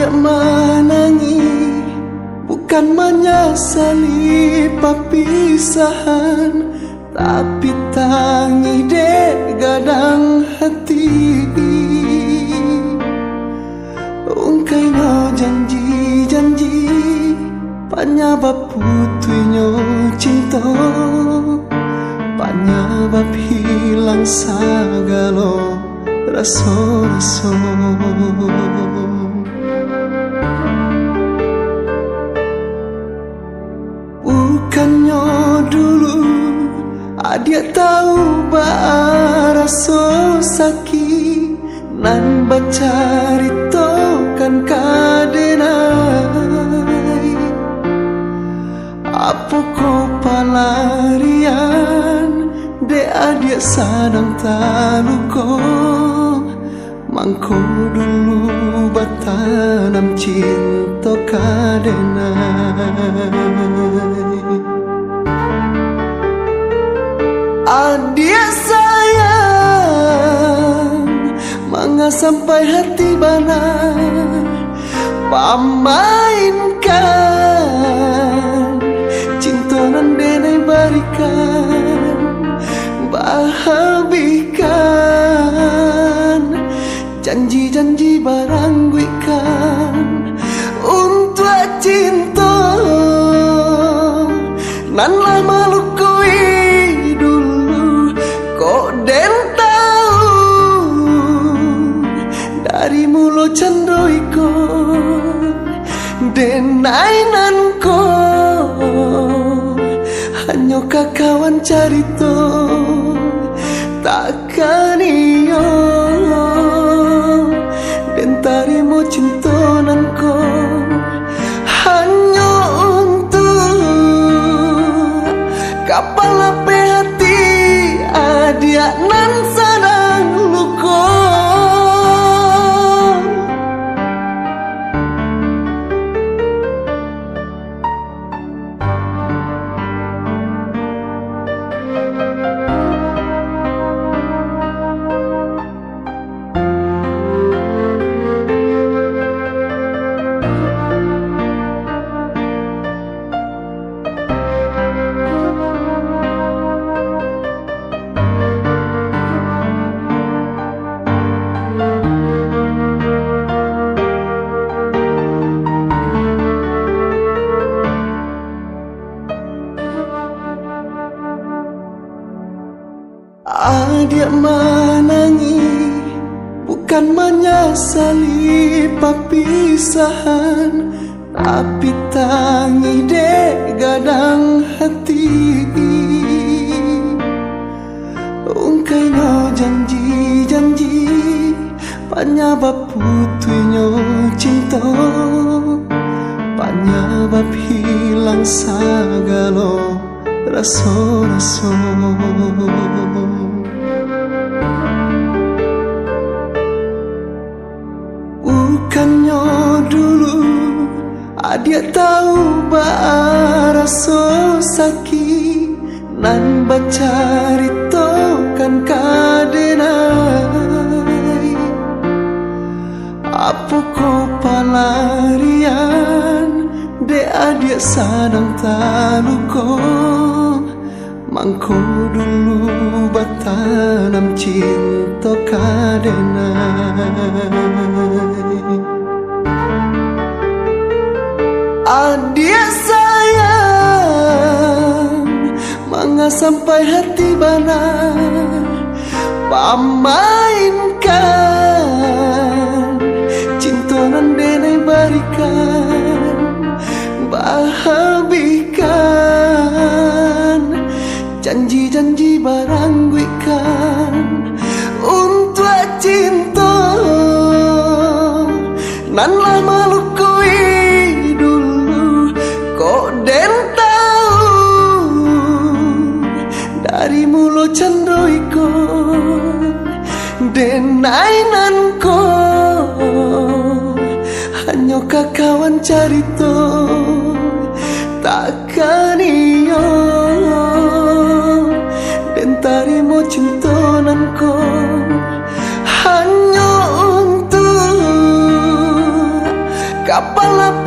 Adik menangi bukan menyesali perpisahan, tapi tangi dek gadang hati. Ungkainya janji-janji penyebab putuinyo cinta, penyebab hilang segala rasa-rasa. Bukannya dulu adik tahu rasa sakit nan berceritakan kadenai. Apa kau pelarian de adik sadang taluko, mangko dulu batanam cinta kadenai. Adik sayang, mangga sampai hati bana pamainkan cinta nan denai berikan, bahabikan janji-janji barangguikan untuk cinta nan lah malukui dulu. Kok den tahu dari mulut cendoiko denai nan ko hanya kawan carito takkan iyo den tarimo cinta nan ko hanya untuk kapal ape hati adik nan sadang luko. Adik menangi bukan menyesali perpisahan, tapi tangi dek gadang hati. Ungkainya janji-janji penyebab putuinyo cinta, penyebab hilang segala rasa-rasa. Bukannya dulu adik tahu rasa sakit nan berceritakan kadenai. Apa kau pelarian de adik sadang taluko, mangko dulu batanam cinta kadenai. Adik sayang, mangga sampai hati bana pamainkan cinta nan denai berikan, bahabikan janji-janji barangguikan untuk cinta nan lah malukui dulu. Kok den tahu dari mulut cendoiko denai nan ko hanya kawan carito takkan iyo den tarimo cinta nan ko hanya untuk palap